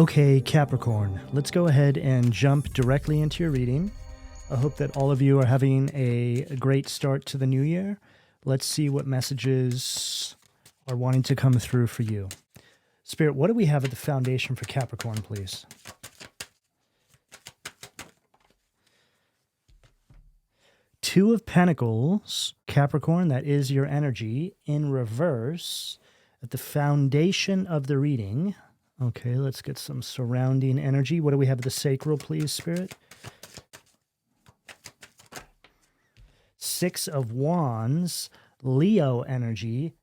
Okay, Capricorn, let's go ahead and jump directly into your reading. I hope that all of you are having a great start to the new year. Let's see what messages are wanting to come through for you. Spirit, what do we have at the foundation for Capricorn, please? Two of Pentacles, Capricorn, that is your energy, in reverse at the foundation of the reading. Okay, let's get some surrounding energy. What do we have at the sacral, please, Spirit? Six of Wands, Leo energy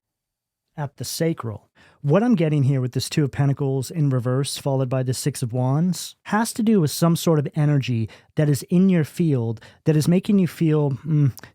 at the sacral. What I'm getting here with this Two of Pentacles in reverse followed by the Six of Wands has to do with some sort of energy that is in your field that is making you feel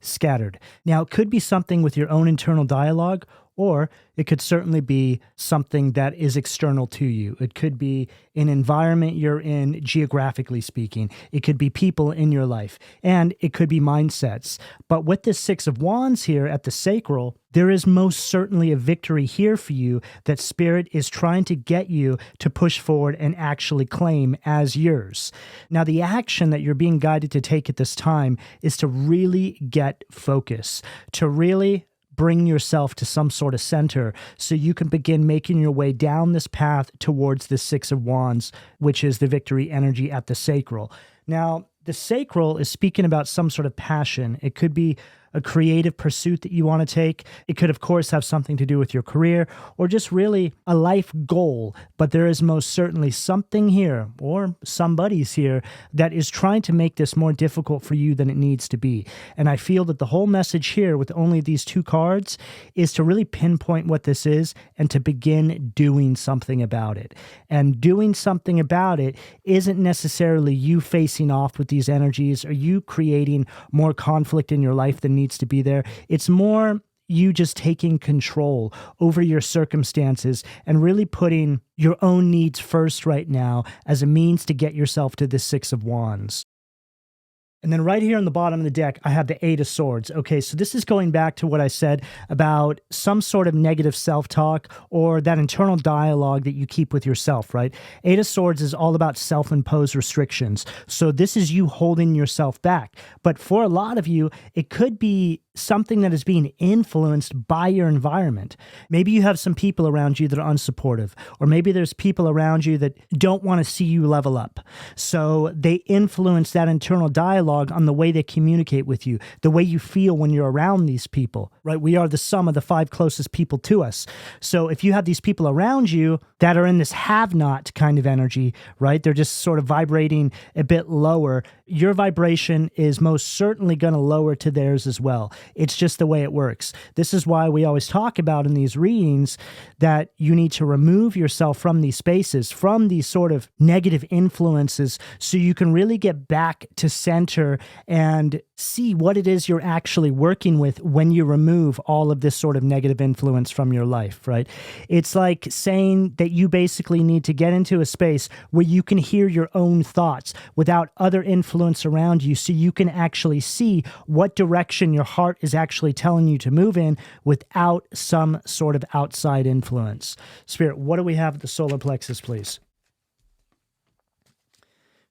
scattered. Now, it could be something with your own internal dialogue, or it could certainly be something that is external to you. It could be an environment you're in, geographically speaking. It could be people in your life, and it could be mindsets. But with this Six of Wands here at the sacral, there is most certainly a victory here for you that Spirit is trying to get you to push forward and actually claim as yours. Now, the action that you're being guided to take at this time is to really get focus, to really bring yourself to some sort of center so you can begin making your way down this path towards the Six of Wands, which is the victory energy at the sacral. Now, the sacral is speaking about some sort of passion. It could be a creative pursuit that you want to take. It could, of course, have something to do with your career or just really a life goal. But there is most certainly something here or somebody's here that is trying to make this more difficult for you than it needs to be. And I feel that the whole message here with only these two cards is to really pinpoint what this is and to begin doing something about it. And doing something about it isn't necessarily you facing off with these energies or you creating more conflict in your life than needs to be there. It's more you just taking control over your circumstances and really putting your own needs first right now as a means to get yourself to the Six of Wands. And then right here on the bottom of the deck, I have the Eight of Swords. Okay, so this is going back to what I said about some sort of negative self-talk or that internal dialogue that you keep with yourself, right? Eight of Swords is all about self-imposed restrictions. So this is you holding yourself back. But for a lot of you, it could be something that is being influenced by your environment. Maybe you have some people around you that are unsupportive, or maybe there's people around you that don't want to see you level up. So they influence that internal dialogue on the way they communicate with you, the way you feel when you're around these people, right? We are the sum of the five closest people to us. So if you have these people around you that are in this have-not kind of energy, right? They're just sort of vibrating a bit lower. Your vibration is most certainly going to lower to theirs as well. It's just the way it works. This is why we always talk about in these readings that you need to remove yourself from these spaces, from these sort of negative influences, so you can really get back to center and see what it is you're actually working with when you remove all of this sort of negative influence from your life, right? It's like saying that you basically need to get into a space where you can hear your own thoughts without other influence around you, so you can actually see what direction your heart is actually telling you to move in without some sort of outside influence. Spirit, what do we have at the solar plexus, please?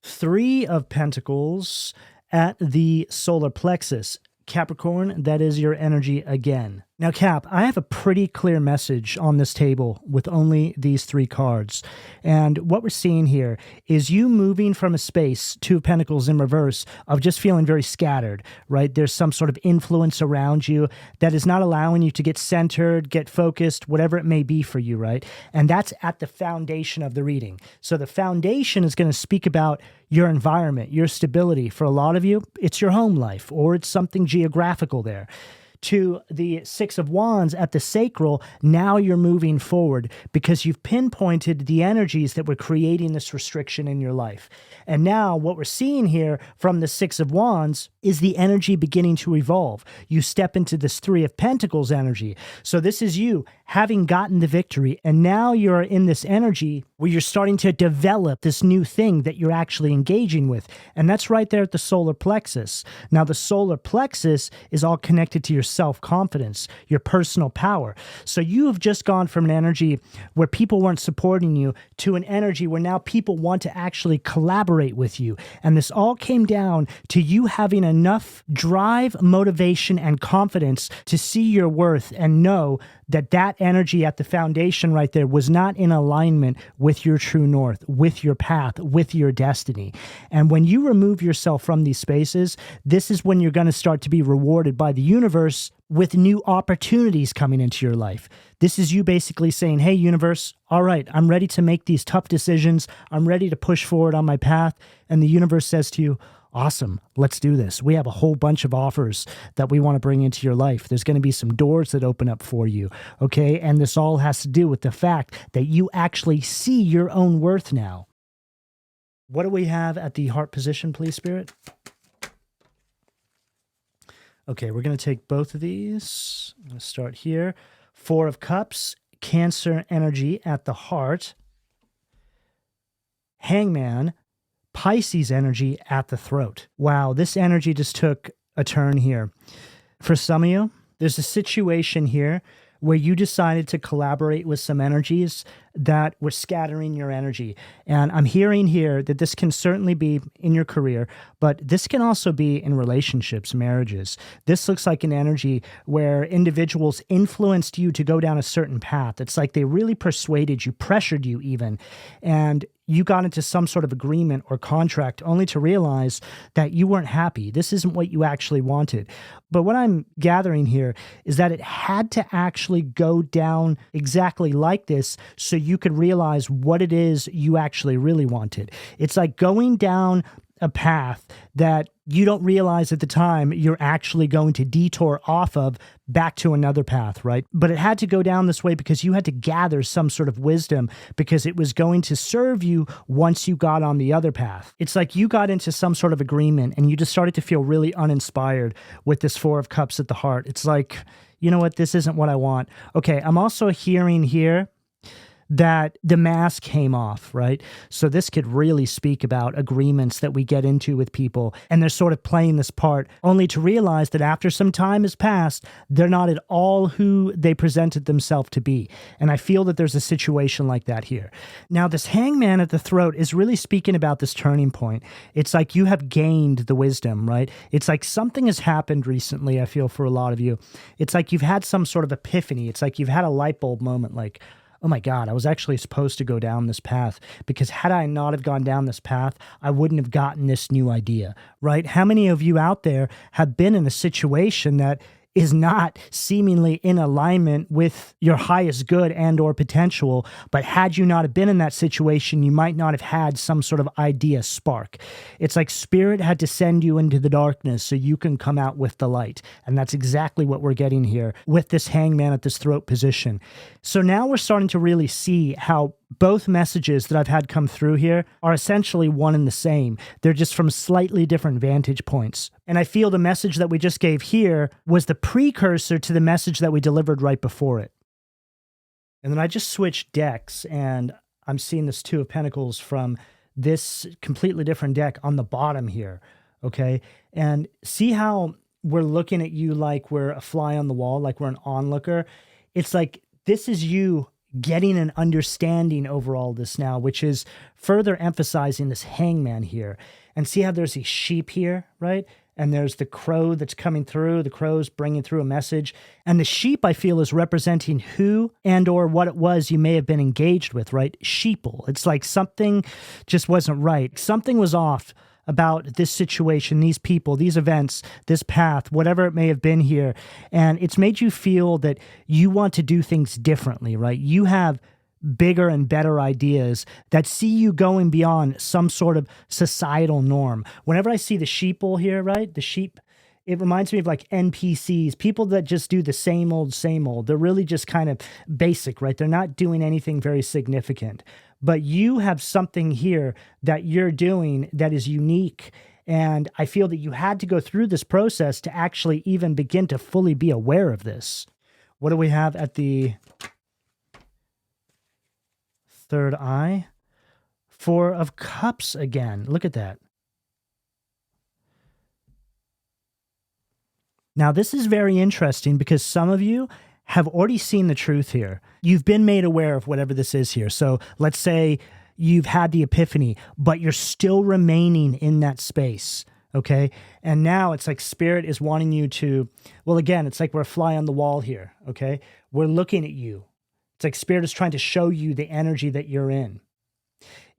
Three of Pentacles at the solar plexus. Capricorn, that is your energy again. Now, Cap, I have a pretty clear message on this table with only these three cards. And what we're seeing here is you moving from a space, Two of Pentacles in reverse, of just feeling very scattered, right? There's some sort of influence around you that is not allowing you to get centered, get focused, whatever it may be for you, right? And that's at the foundation of the reading. So the foundation is going to speak about your environment, your stability. For a lot of you, it's your home life, or it's something geographical there. To the Six of Wands at the sacral, now you're moving forward because you've pinpointed the energies that were creating this restriction in your life. And now what we're seeing here from the Six of Wands is the energy beginning to evolve. You step into this Three of Pentacles energy. So this is you having gotten the victory, and now you're in this energy where you're starting to develop this new thing that you're actually engaging with. And that's right there at the solar plexus. Now, the solar plexus is all connected to your self-confidence, your personal power. So you have just gone from an energy where people weren't supporting you to an energy where now people want to actually collaborate with you. And this all came down to you having enough drive, motivation, and confidence to see your worth and know that that energy at the foundation right there was not in alignment with your true north, with your path, with your destiny. And when you remove yourself from these spaces, this is when you're going to start to be rewarded by the universe with new opportunities coming into your life. This is you basically saying, hey, universe, all right, I'm ready to make these tough decisions. I'm ready to push forward on my path. And the universe says to you, awesome, let's do this. We have a whole bunch of offers that we want to bring into your life. There's going to be some doors that open up for you, okay? And this all has to do with the fact that you actually see your own worth now. What do we have at the heart position, please, Spirit? Okay, we're going to take both of these. I'm going to start here. 4 of Cups, Cancer energy at the heart. Hangman, Pisces energy at the throat. Wow, this energy just took a turn here. For some of you, there's a situation here where you decided to collaborate with some energies that were scattering your energy. And I'm hearing here that this can certainly be in your career, but this can also be in relationships, marriages. This looks like an energy where individuals influenced you to go down a certain path. It's like they really persuaded you, pressured you even, and you got into some sort of agreement or contract only to realize that you weren't happy. This isn't what you actually wanted. But what I'm gathering here is that it had to actually go down exactly like this so you could realize what it is you actually really wanted. It's like going down a path that you don't realize at the time you're actually going to detour off of back to another path, right? But it had to go down this way because you had to gather some sort of wisdom because it was going to serve you once you got on the other path. It's like you got into some sort of agreement and you just started to feel really uninspired with this 4 of Cups at the heart. It's like, you know what? This isn't what I want. Okay, I'm also hearing here that the mask came off, right? So this could really speak about agreements that we get into with people, and they're sort of playing this part only to realize that after some time has passed, they're not at all who they presented themselves to be. And I feel that there's a situation like that here. Now, this hangman at the throat is really speaking about this turning point. It's like you have gained the wisdom, right? It's like something has happened recently, I feel, for a lot of you. It's like you've had some sort of epiphany. It's like you've had a light bulb moment, like, oh my God, I was actually supposed to go down this path because had I not have gone down this path, I wouldn't have gotten this new idea, right? How many of you out there have been in a situation that is not seemingly in alignment with your highest good and or potential, but had you not have been in that situation, you might not have had some sort of idea spark. It's like spirit had to send you into the darkness so you can come out with the light. And that's exactly what we're getting here with this hangman at this throat position. So now we're starting to really see how both messages that I've had come through here are essentially one and the same. They're just from slightly different vantage points. And I feel the message that we just gave here was the precursor to the message that we delivered right before it. And then I just switched decks, and I'm seeing this 2 of Pentacles from this completely different deck on the bottom here, okay? And see how we're looking at you like we're a fly on the wall, like we're an onlooker? It's like this is you getting an understanding over all this now, which is further emphasizing this hangman here. And see how there's these sheep here, right? And there's the crow that's coming through. The crow's bringing through a message. And the sheep, I feel, is representing who and or what it was you may have been engaged with, right? Sheeple. It's like something just wasn't right. Something was off about this situation, these people, these events, this path, whatever it may have been here. And it's made you feel that you want to do things differently, right? You have bigger and better ideas that see you going beyond some sort of societal norm. Whenever I see the sheeple here, right? The sheep, it reminds me of like NPCs, people that just do the same old, same old. They're really just kind of basic, right? They're not doing anything very significant. But you have something here that you're doing that is unique. And I feel that you had to go through this process to actually even begin to fully be aware of this. What do we have at the 3rd eye? Four of Cups again. Look at that. Now, this is very interesting because some of you have already seen the truth here. You've been made aware of whatever this is here. So let's say you've had the epiphany, but you're still remaining in that space, okay? And now it's like Spirit is wanting you to, well, again, it's like we're a fly on the wall here, okay? We're looking at you. It's like Spirit is trying to show you the energy that you're in.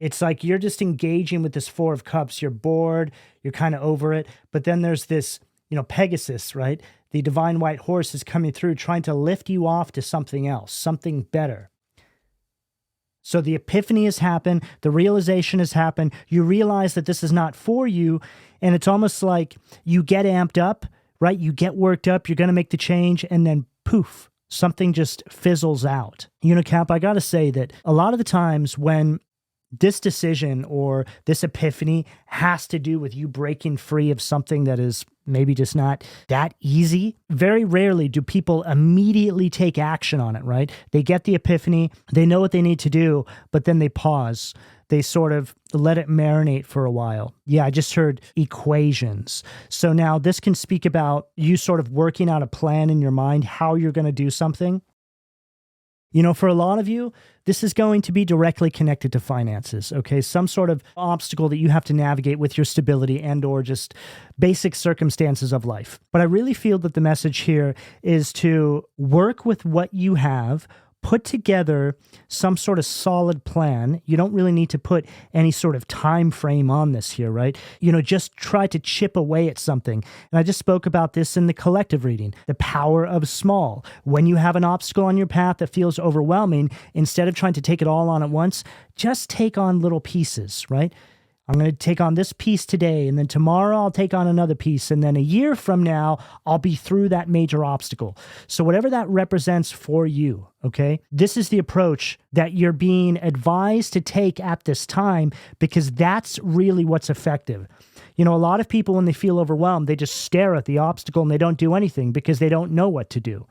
It's like you're just engaging with this Four of Cups. You're bored. You're kind of over it. But then there's this, Pegasus, right? The divine white horse is coming through trying to lift you off to something else, something better. So the epiphany has happened. The realization has happened. You realize that this is not for you. And it's almost like you get amped up, right? You get worked up. You're going to make the change. And then poof, something just fizzles out. Cap, I got to say that a lot of the times when this decision or this epiphany has to do with you breaking free of something that is maybe just not that easy. Very rarely do people immediately take action on it, right? They get the epiphany, they know what they need to do, but then they pause. They sort of let it marinate for a while. Yeah, I just heard equations. So now this can speak about you sort of working out a plan in your mind, how you're going to do something. For a lot of you, this is going to be directly connected to finances, okay? Some sort of obstacle that you have to navigate with your stability and or just basic circumstances of life. But I really feel that the message here is to work with what you have, put together some sort of solid plan. You don't really need to put any sort of time frame on this here, right? Just try to chip away at something. And I just spoke about this in the collective reading, the power of small. When you have an obstacle on your path that feels overwhelming, instead of trying to take it all on at once, just take on little pieces, right? I'm going to take on this piece today, and then tomorrow I'll take on another piece, and then a year from now, I'll be through that major obstacle. So whatever that represents for you, okay, this is the approach that you're being advised to take at this time because that's really what's effective. A lot of people, when they feel overwhelmed, they just stare at the obstacle and they don't do anything because they don't know what to do.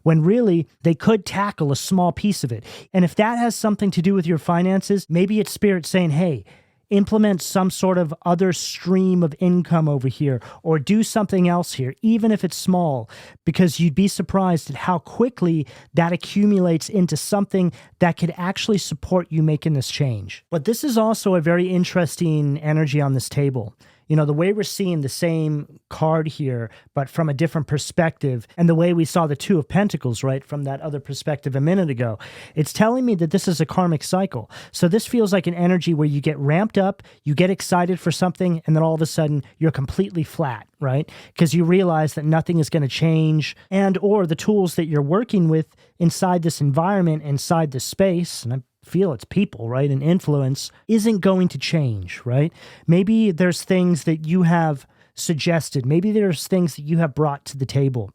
When really they could tackle a small piece of it. And if that has something to do with your finances, maybe it's Spirit saying, hey, implement some sort of other stream of income over here or do something else here, even if it's small, because you'd be surprised at how quickly that accumulates into something that could actually support you making this change. But this is also a very interesting energy on this table. The way we're seeing the same card here, but from a different perspective, and the way we saw the Two of Pentacles, right, from that other perspective a minute ago, it's telling me that this is a karmic cycle. So this feels like an energy where you get ramped up, you get excited for something, and then all of a sudden you're completely flat, right? Because you realize that nothing is going to change, and or the tools that you're working with inside this environment, inside this space, and I feel it's people, right? And influence isn't going to change, right? Maybe there's things that you have suggested. Maybe there's things that you have brought to the table.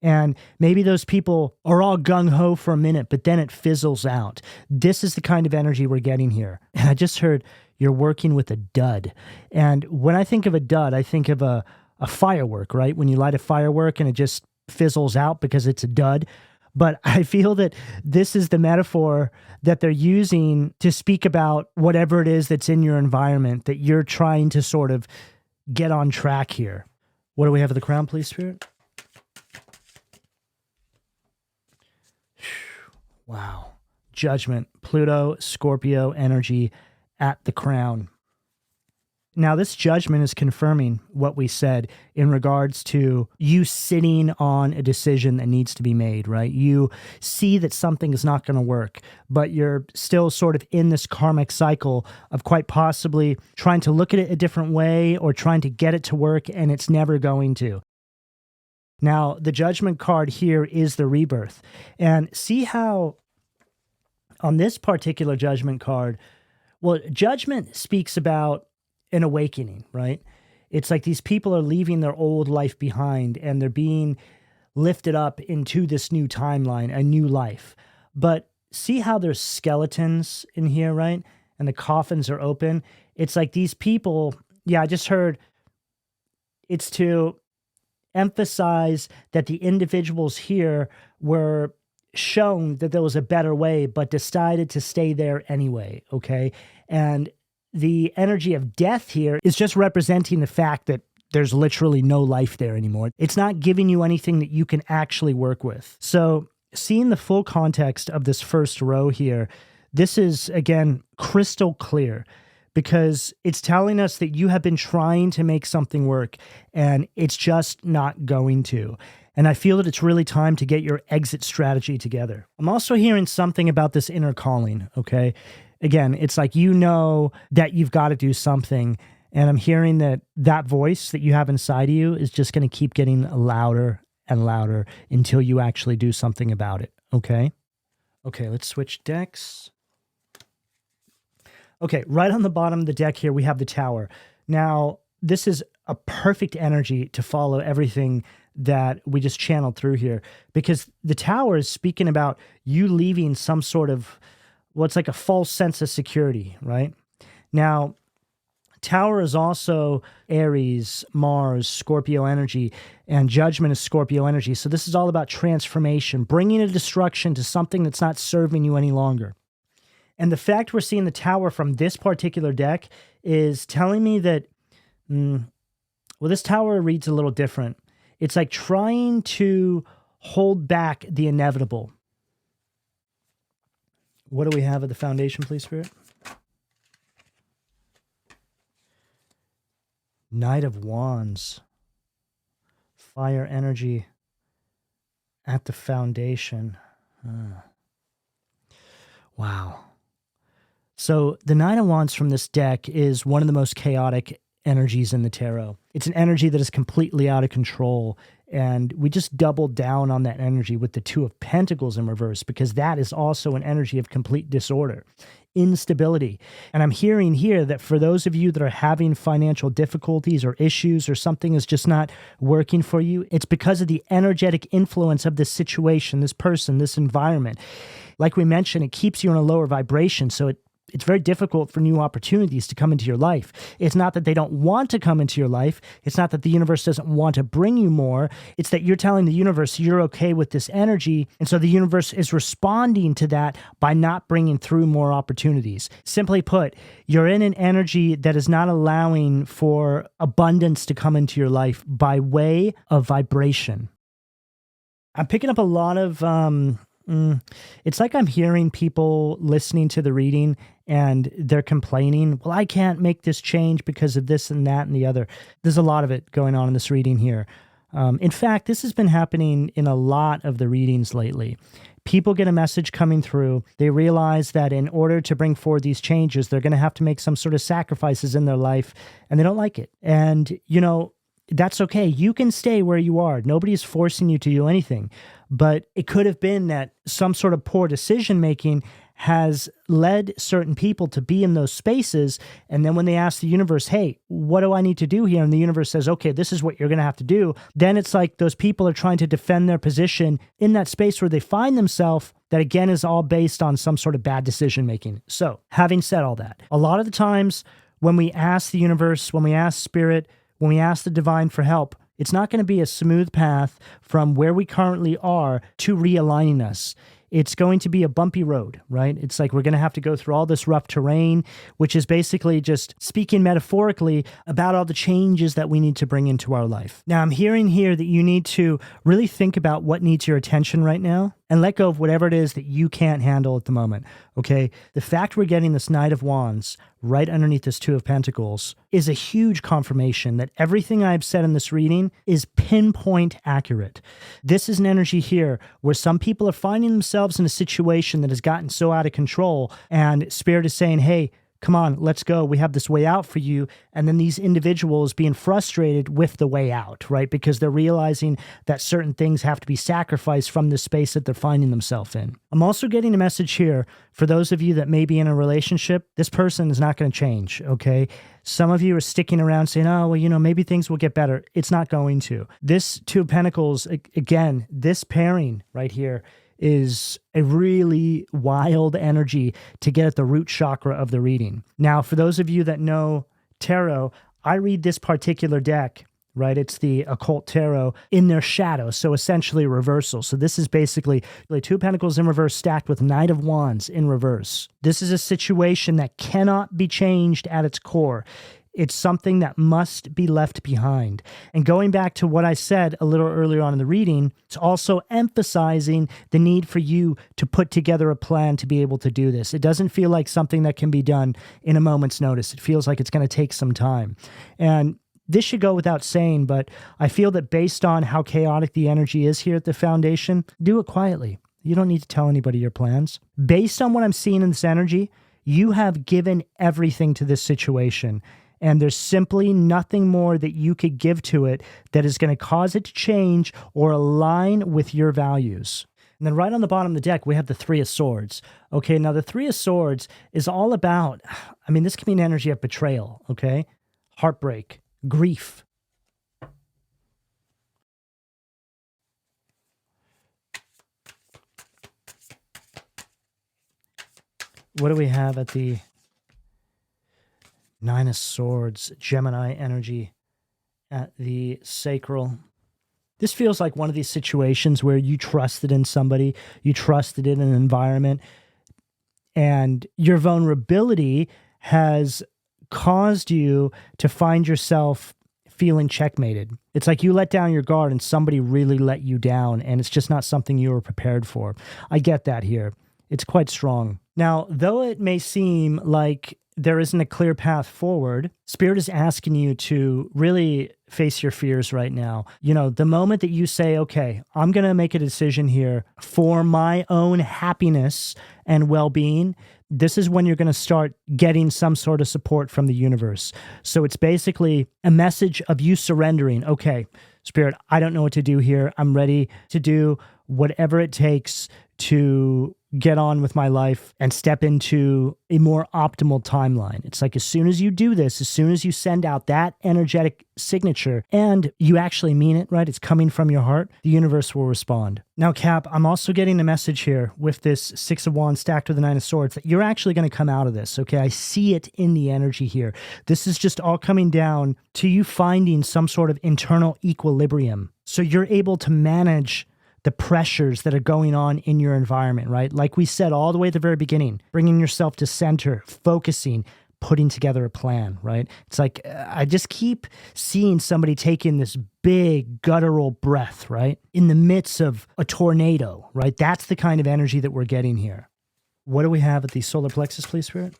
And maybe those people are all gung-ho for a minute, but then it fizzles out. This is the kind of energy we're getting here. And I just heard you're working with a dud. And when I think of a dud, I think of a firework, right? When you light a firework and it just fizzles out because it's a dud. But I feel that this is the metaphor that they're using to speak about whatever it is that's in your environment that you're trying to sort of get on track here. What do we have at the crown, please, Spirit? Wow. Judgment, Pluto, Scorpio energy at the crown. Now, this judgment is confirming what we said in regards to you sitting on a decision that needs to be made, right? You see that something is not going to work, but you're still sort of in this karmic cycle of quite possibly trying to look at it a different way or trying to get it to work, and it's never going to. Now, the judgment card here is the rebirth. And see how on this particular judgment card, well, judgment speaks about an awakening, right? It's like these people are leaving their old life behind and they're being lifted up into this new timeline, a new life. But see how there's skeletons in here, right? And the coffins are open. It's like these people, yeah, I just heard it's to emphasize that the individuals here were shown that there was a better way, but decided to stay there anyway, okay? And the energy of death here is just representing the fact that there's literally no life there anymore. It's not giving you anything that you can actually work with. So seeing the full context of this first row here, this is, again, crystal clear, because it's telling us that you have been trying to make something work and it's just not going to. And I feel that it's really time to get your exit strategy together. I'm also hearing something about this inner calling, okay? Again, it's like you know that you've got to do something, and I'm hearing that that voice that you have inside of you is just going to keep getting louder and louder until you actually do something about it, okay? Okay, let's switch decks. Okay, right on the bottom of the deck here, we have the Tower. Now, this is a perfect energy to follow everything that we just channeled through here, because the Tower is speaking about you leaving some sort of, well, it's like a false sense of security, right? Now, Tower is also Aries, Mars, Scorpio energy, and Judgment is Scorpio energy. So this is all about transformation, bringing a destruction to something that's not serving you any longer. And the fact we're seeing the Tower from this particular deck is telling me that, well, this Tower reads a little different. It's like trying to hold back the inevitable. What do we have at the foundation, please, Spirit? Knight of Wands. Fire energy at the foundation. Wow. So the Knight of Wands from this deck is one of the most chaotic energies in the tarot. It's an energy that is completely out of control, and we just doubled down on that energy with the Two of Pentacles in reverse, because that is also an energy of complete disorder, instability. And I'm hearing here that for those of you that are having financial difficulties or issues, or something is just not working for you, it's because of the energetic influence of this situation, this person, this environment. Like we mentioned, it keeps you in a lower vibration, so it's very difficult for new opportunities to come into your life. It's not that they don't want to come into your life. It's not that the universe doesn't want to bring you more. It's that you're telling the universe you're okay with this energy. And so the universe is responding to that by not bringing through more opportunities. Simply put, you're in an energy that is not allowing for abundance to come into your life by way of vibration. I'm picking up a lot of, it's like I'm hearing people listening to the reading and they're complaining, well, I can't make this change because of this and that and the other. There's a lot of it going on in this reading here. In fact, this has been happening in a lot of the readings lately. People get a message coming through. They realize that in order to bring forward these changes, they're going to have to make some sort of sacrifices in their life, and they don't like it. And, you know, that's okay. You can stay where you are. Nobody is forcing you to do anything. But it could have been that some sort of poor decision-making has led certain people to be in those spaces. And then when they ask the universe, hey, what do I need to do here? And the universe says, okay, this is what you're going to have to do. Then it's like those people are trying to defend their position in that space where they find themselves. That again is all based on some sort of bad decision-making. So having said all that, a lot of the times when we ask the universe, when we ask spirit, when we ask the divine for help, it's not going to be a smooth path from where we currently are to realigning us. It's going to be a bumpy road, right? It's like we're going to have to go through all this rough terrain, which is basically just speaking metaphorically about all the changes that we need to bring into our life. Now, I'm hearing here that you need to really think about what needs your attention right now and let go of whatever it is that you can't handle at the moment, okay? The fact we're getting this Knight of Wands right underneath this Two of Pentacles is a huge confirmation that everything I've said in this reading is pinpoint accurate. This is an energy here where some people are finding themselves in a situation that has gotten so out of control, and Spirit is saying, hey, come on, let's go. We have this way out for you. And then these individuals being frustrated with the way out, right? Because they're realizing that certain things have to be sacrificed from the space that they're finding themselves in. I'm also getting a message here for those of you that may be in a relationship. This person is not going to change, okay? Some of you are sticking around saying, oh, well, you know, maybe things will get better. It's not going to. This Two of Pentacles, again, this pairing right here is a really wild energy to get at the root chakra of the reading. Now, for those of you that know tarot, I read this particular deck right? It's the occult tarot in their shadow, so essentially reversal. So this is basically Two of Pentacles in reverse stacked with Knight of Wands in reverse. This is a situation that cannot be changed at its core. It's something that must be left behind. And going back to what I said a little earlier on in the reading, it's also emphasizing the need for you to put together a plan to be able to do this. It doesn't feel like something that can be done in a moment's notice. It feels like it's going to take some time. And this should go without saying, but I feel that based on how chaotic the energy is here at the foundation, do it quietly. You don't need to tell anybody your plans. Based on what I'm seeing in this energy, you have given everything to this situation. And there's simply nothing more that you could give to it that is going to cause it to change or align with your values. And then right on the bottom of the deck, we have the Three of Swords. Okay, now the Three of Swords is all about, this can be an energy of betrayal, okay? Heartbreak, grief. What do we have at the Nine of Swords, Gemini energy at the sacral? This feels like one of these situations where you trusted in somebody, you trusted in an environment, and your vulnerability has caused you to find yourself feeling checkmated. It's like you let down your guard and somebody really let you down, and it's just not something you were prepared for. I get that here. It's quite strong. Now, though it may seem like there isn't a clear path forward, Spirit is asking you to really face your fears right now. The moment that you say, okay, I'm going to make a decision here for my own happiness and well-being, this is when you're going to start getting some sort of support from the universe. So it's basically a message of you surrendering. Okay, Spirit, I don't know what to do here. I'm ready to do whatever it takes to get on with my life and step into a more optimal timeline. It's like as soon as you do this, as soon as you send out that energetic signature and you actually mean it, right? It's coming from your heart, the universe will respond. Now, Cap, I'm also getting a message here with this Six of Wands stacked with the Nine of Swords that you're actually going to come out of this, okay? I see it in the energy here. This is just all coming down to you finding some sort of internal equilibrium. So you're able to manage the pressures that are going on in your environment, right? Like we said all the way at the very beginning, bringing yourself to center, focusing, putting together a plan, right? It's like I just keep seeing somebody taking this big guttural breath, right? In the midst of a tornado, right? That's the kind of energy that we're getting here. What do we have at the solar plexus, please, Spirit?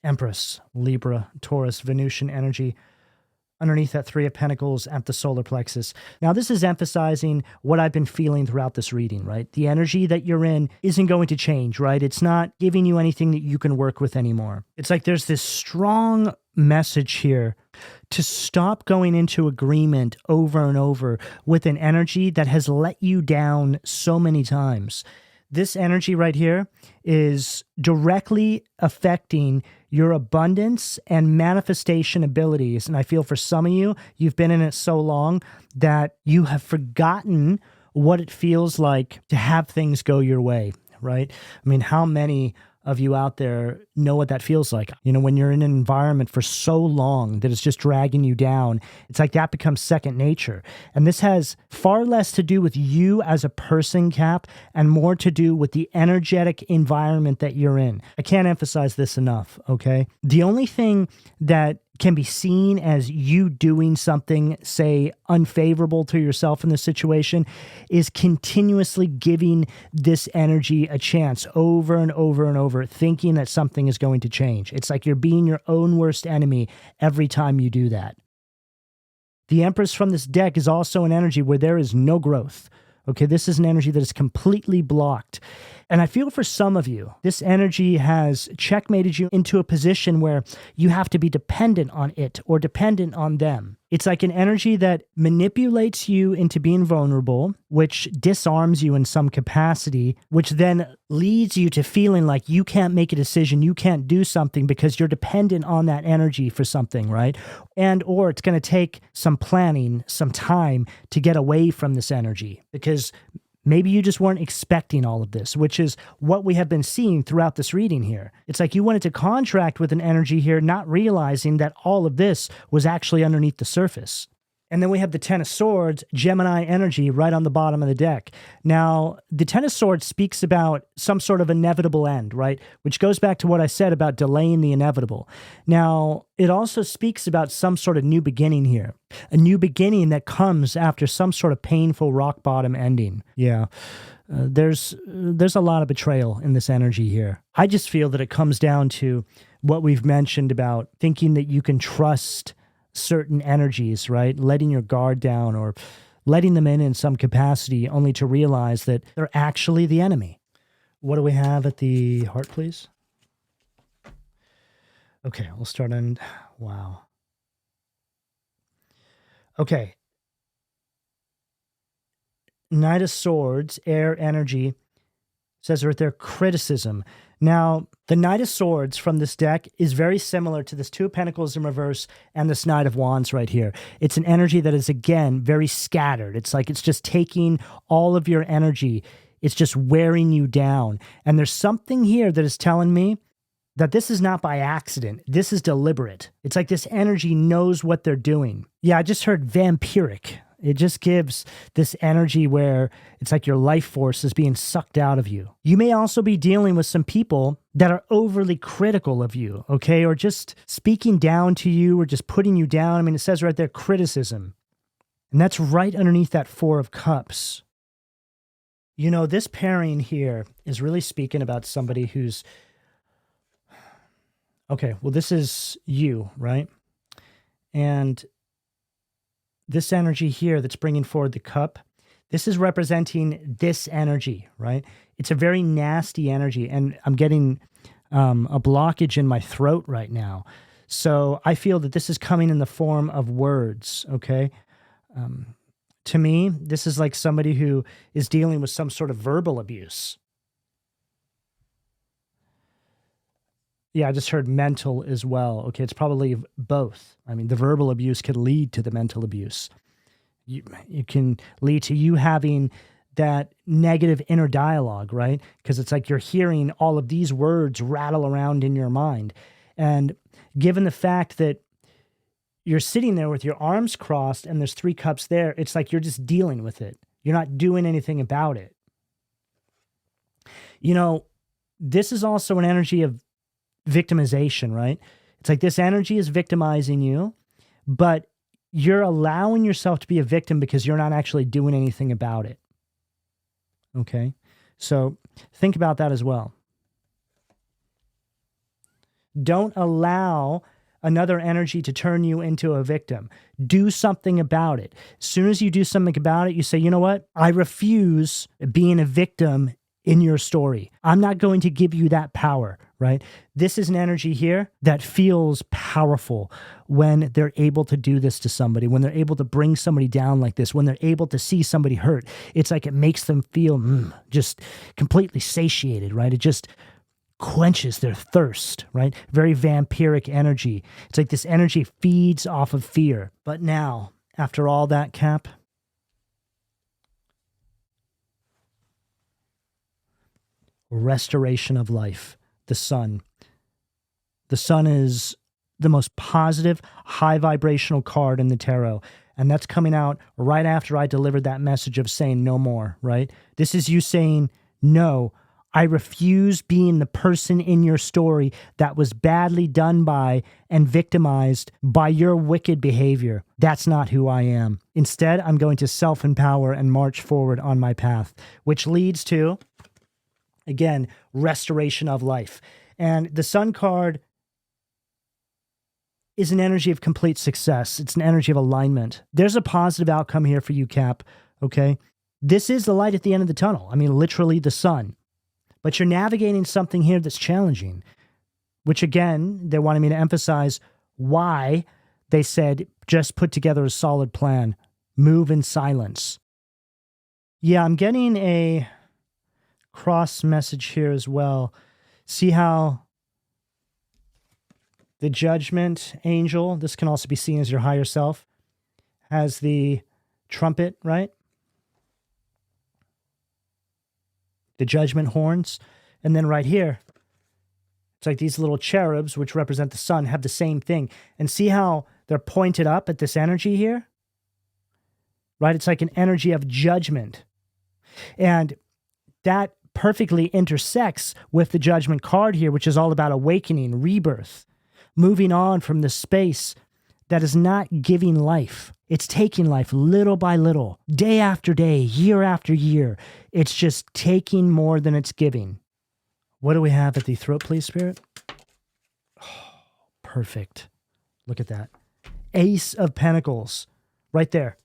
Empress, Libra, Taurus, Venusian energy. Underneath that Three of Pentacles at the solar plexus. Now, this is emphasizing what I've been feeling throughout this reading, right? The energy that you're in isn't going to change, right? It's not giving you anything that you can work with anymore. It's like there's this strong message here to stop going into agreement over and over with an energy that has let you down so many times. This energy right here is directly affecting your abundance and manifestation abilities. And I feel for some of you, you've been in it so long that you have forgotten what it feels like to have things go your way, right? How many of you out there know what that feels like? When you're in an environment for so long that it's just dragging you down, it's like that becomes second nature. And this has far less to do with you as a person, Cap, and more to do with the energetic environment that you're in. I can't emphasize this enough, okay? The only thing that can be seen as you doing something, say, unfavorable to yourself in this situation is continuously giving this energy a chance over and over and over, thinking that something is going to change. It's like you're being your own worst enemy every time you do that. The Empress from this deck is also an energy where there is no growth. Okay, this is an energy that is completely blocked. And I feel for some of you, this energy has checkmated you into a position where you have to be dependent on it or dependent on them. It's like an energy that manipulates you into being vulnerable, which disarms you in some capacity, which then leads you to feeling like you can't make a decision, you can't do something because you're dependent on that energy for something, right? And or it's going to take some planning, some time to get away from this energy because Maybe you just weren't expecting all of this, which is what we have been seeing throughout this reading here. It's like you wanted to contract with an energy here, not realizing that all of this was actually underneath the surface. And then we have the Ten of Swords, Gemini energy, right on the bottom of the deck. Now, the Ten of Swords speaks about some sort of inevitable end, right? Which goes back to what I said about delaying the inevitable. Now, it also speaks about some sort of new beginning here. A new beginning that comes after some sort of painful rock bottom ending. Yeah. There's a lot of betrayal in this energy here. I just feel that it comes down to what we've mentioned about thinking that you can trust certain energies, right? Letting your guard down or letting them in some capacity only to realize that they're actually the enemy. What do we have at the heart, please? Okay, we'll start on, wow. Okay. Knight of Swords, air energy, says right there, criticism. Now, the Knight of Swords from this deck is very similar to this Two of Pentacles in reverse and this Knight of Wands right here. It's an energy that is, again, very scattered. It's like it's just taking all of your energy. It's just wearing you down. And there's something here that is telling me that this is not by accident. This is deliberate. It's like this energy knows what they're doing. Yeah, I just heard vampiric. It just gives this energy where it's like your life force is being sucked out of you. You may also be dealing with some people that are overly critical of you, okay? Or just speaking down to you or just putting you down. I mean, it says right there, criticism. And that's right underneath that Four of Cups. You know, this pairing here is really speaking about somebody who's, okay, well, this is you, right? And this energy here that's bringing forward the cup, this is representing this energy, right? It's a very nasty energy, and I'm getting a blockage in my throat right now. So I feel that this is coming in the form of words, okay? To me, this is like somebody who is dealing with some sort of verbal abuse. Yeah, I just heard mental as well. Okay, it's probably both. I mean, the verbal abuse can lead to the mental abuse. It can lead to you having that negative inner dialogue, right? Because it's like you're hearing all of these words rattle around in your mind. And given the fact that you're sitting there with your arms crossed and there's three cups there, it's like you're just dealing with it. You're not doing anything about it. You know, this is also an energy of victimization, right? It's like this energy is victimizing you, but you're allowing yourself to be a victim because you're not actually doing anything about it. Okay? So think about that as well. Don't allow another energy to turn you into a victim. Do something about it. As soon as you do something about it, you say, you know what? I refuse being a victim in your story. I'm not going to give you that power, right? This is an energy here that feels powerful when they're able to do this to somebody, when they're able to bring somebody down like this, when they're able to see somebody hurt. It's like it makes them feel just completely satiated, right? It just quenches their thirst, right? Very vampiric energy. It's like this energy feeds off of fear. But now, after all that, Cap, restoration of life, the sun. The sun is the most positive, high vibrational card in the tarot. And that's coming out right after I delivered that message of saying no more, right? This is you saying, no, I refuse being the person in your story that was badly done by and victimized by your wicked behavior. That's not who I am. Instead, I'm going to self-empower and march forward on my path, which leads to, again, restoration of life. And the Sun card is an energy of complete success. It's an energy of alignment. There's a positive outcome here for you, Cap, okay? This is the light at the end of the tunnel. I mean, literally the sun. But you're navigating something here that's challenging, which, again, they're wanting me to emphasize why they said just put together a solid plan. Move in silence. Yeah, I'm getting a cross message here as well. See how the judgment angel, this can also be seen as your higher self, has the trumpet, right? the judgment horns. And then right here, it's like these little cherubs, which represent the sun, have the same thing. And see how they're pointed up at this energy here? Right? It's like an energy of judgment. And that perfectly intersects with the judgment card here, which is all about awakening, rebirth, moving on from the space that is not giving life. It's taking life little by little, day after day, year after year. It's just taking more than it's giving. What do we have at the throat, please, Spirit? Oh, perfect. Look at that. Ace of Pentacles, right there.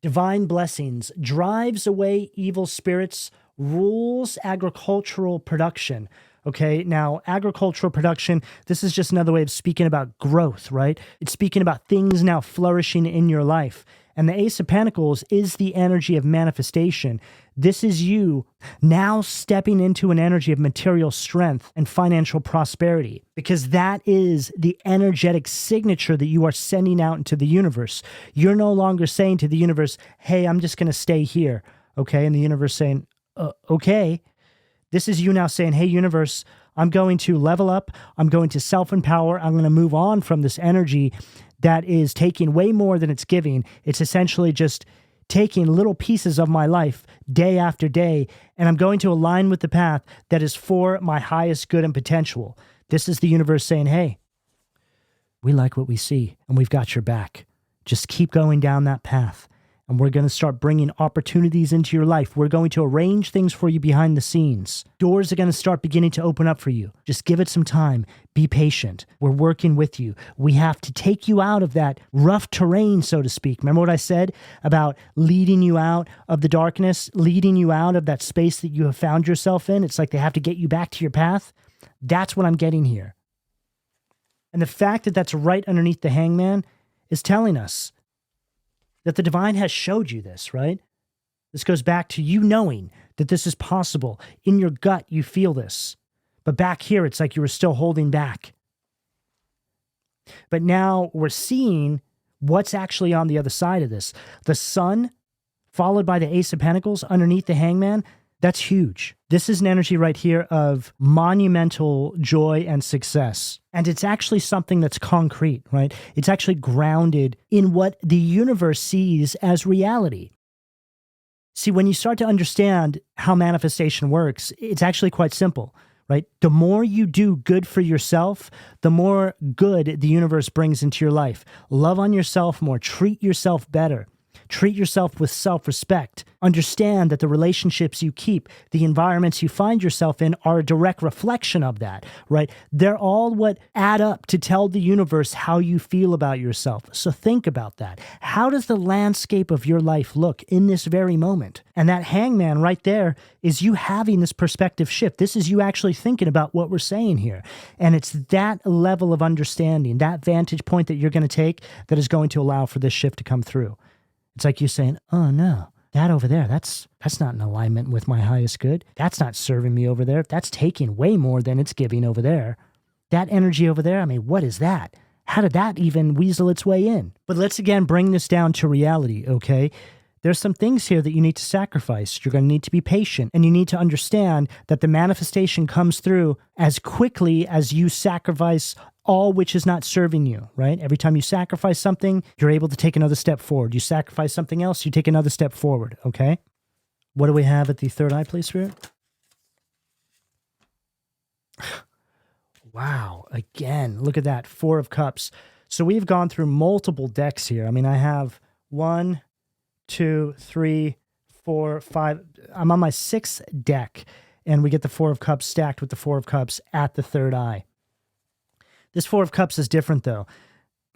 Divine blessings, drives away evil spirits, rules agricultural production. Okay, now agricultural production, this is just another way of speaking about growth, right? It's speaking about things now flourishing in your life. And the Ace of Pentacles is the energy of manifestation. This is you now stepping into an energy of material strength and financial prosperity, because that is the energetic signature that you are sending out into the universe. You're no longer saying to the universe, hey, I'm just going to stay here. Okay, and the universe saying, okay. This is you now saying, hey, universe, I'm going to level up. I'm going to self-empower. I'm going to move on from this energy that is taking way more than it's giving. It's essentially just taking little pieces of my life day after day, and I'm going to align with the path that is for my highest good and potential. This is the universe saying, hey, we like what we see, and we've got your back. Just keep going down that path. And we're going to start bringing opportunities into your life. We're going to arrange things for you behind the scenes. Doors are going to start beginning to open up for you. Just give it some time. Be patient. We're working with you. We have to take you out of that rough terrain, so to speak. Remember what I said about leading you out of the darkness, leading you out of that space that you have found yourself in? It's like they have to get you back to your path. That's what I'm getting here. And the fact that that's right underneath the Hangman is telling us that the divine has showed you this, right? This goes back to you knowing that this is possible. In your gut, you feel this. But back here, it's like you were still holding back. But now we're seeing what's actually on the other side of this. The sun, followed by the Ace of Pentacles underneath the Hangman, that's huge. This is an energy right here of monumental joy and success. And it's actually something that's concrete, right? It's actually grounded in what the universe sees as reality. See, when you start to understand how manifestation works, it's actually quite simple, right? The more you do good for yourself, the more good the universe brings into your life. Love on yourself more, treat yourself better. Treat yourself with self-respect. Understand that the relationships you keep, the environments you find yourself in are a direct reflection of that, right? They're all what add up to tell the universe how you feel about yourself. So think about that. How does the landscape of your life look in this very moment? And that Hangman right there is you having this perspective shift. This is you actually thinking about what we're saying here. And it's that level of understanding, that vantage point that you're going to take that is going to allow for this shift to come through. It's like you saying, oh no, that over there, that's not in alignment with my highest good. That's not serving me over there. That's taking way more than it's giving over there. That energy over there, I mean, what is that? How did that even weasel its way in? But let's again bring this down to reality, okay? There's some things here that you need to sacrifice. You're going to need to be patient, and you need to understand that the manifestation comes through as quickly as you sacrifice all which is not serving you, right? Every time you sacrifice something, you're able to take another step forward. You sacrifice something else, you take another step forward, okay? What do we have at the third eye, please, Spirit? Wow, again, look at that, Four of Cups. So we've gone through multiple decks here. I mean, I have 1, 2, 3, 4, 5. I'm on my 6th deck, and we get the Four of Cups stacked with the Four of Cups at the third eye. This Four of Cups is different, though.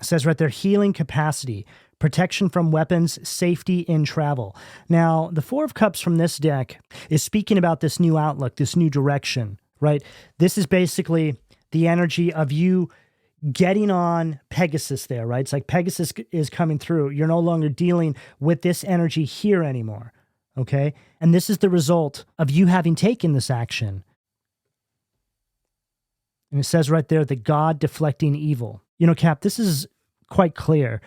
It says right there, healing capacity, protection from weapons, safety in travel. Now, the Four of Cups from this deck is speaking about this new outlook, this new direction, right? This is basically the energy of you getting on Pegasus there, right? It's like Pegasus is coming through. You're no longer dealing with this energy here anymore, okay? And this is the result of you having taken this action. And it says right there, the God deflecting evil. You know, Cap, this is quite clear.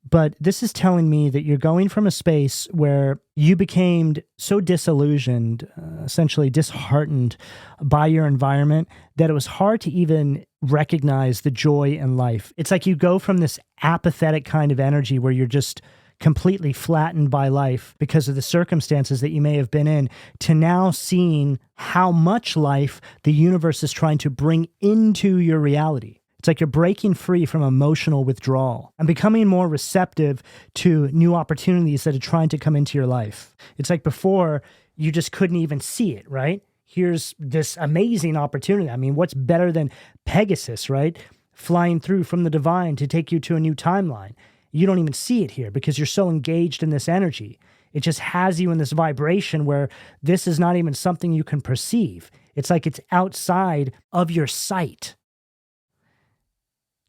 But this is telling me that you're going from a space where you became so disillusioned, essentially disheartened by your environment, that it was hard to even recognize the joy in life. It's like you go from this apathetic kind of energy where you're just completely flattened by life because of the circumstances that you may have been in, to now seeing how much life the universe is trying to bring into your reality. It's like you're breaking free from emotional withdrawal and becoming more receptive to new opportunities that are trying to come into your life. It's like before, you just couldn't even see it, right? Here's this amazing opportunity. I mean, what's better than Pegasus, right? Flying through from the divine to take you to a new timeline. You don't even see it here because you're so engaged in this energy. It just has you in this vibration where this is not even something you can perceive. It's like it's outside of your sight.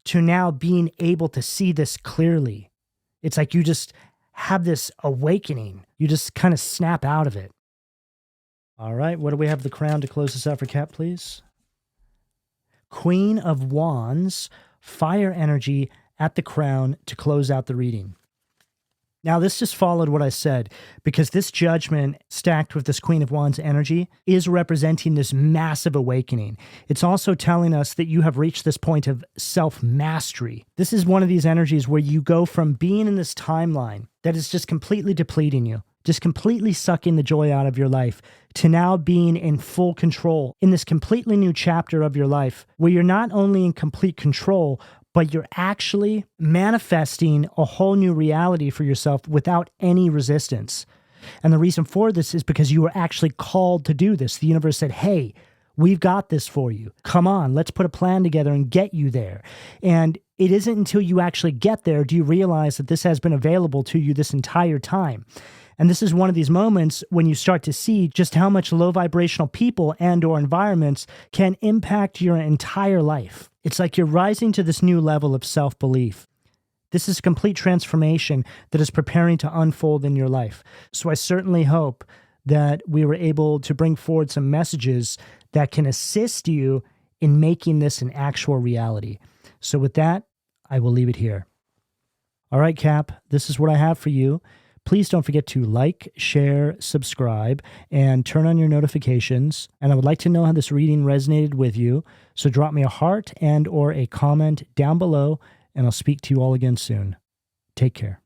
To now being able to see this clearly. It's like you just have this awakening. You just kind of snap out of it. All right, what do we have the crown to close this out for Cap, please? Queen of Wands, fire energy at the crown to close out the reading. Now, this just followed what I said, because this judgment stacked with this Queen of Wands energy is representing this massive awakening. It's also telling us that you have reached this point of self-mastery. This is one of these energies where you go from being in this timeline that is just completely depleting you, just completely sucking the joy out of your life, to now being in full control in this completely new chapter of your life, where you're not only in complete control, but you're actually manifesting a whole new reality for yourself without any resistance. And the reason for this is because you were actually called to do this. The universe said, hey, we've got this for you. Come on, let's put a plan together and get you there. And it isn't until you actually get there do you realize that this has been available to you this entire time. And this is one of these moments when you start to see just how much low vibrational people and or environments can impact your entire life. It's like you're rising to this new level of self-belief. This is a complete transformation that is preparing to unfold in your life. So I certainly hope that we were able to bring forward some messages that can assist you in making this an actual reality. So with that, I will leave it here. All right, Cap, this is what I have for you. Please don't forget to like, share, subscribe, and turn on your notifications. And I would like to know how this reading resonated with you. So drop me a heart and or a comment down below, and I'll speak to you all again soon. Take care.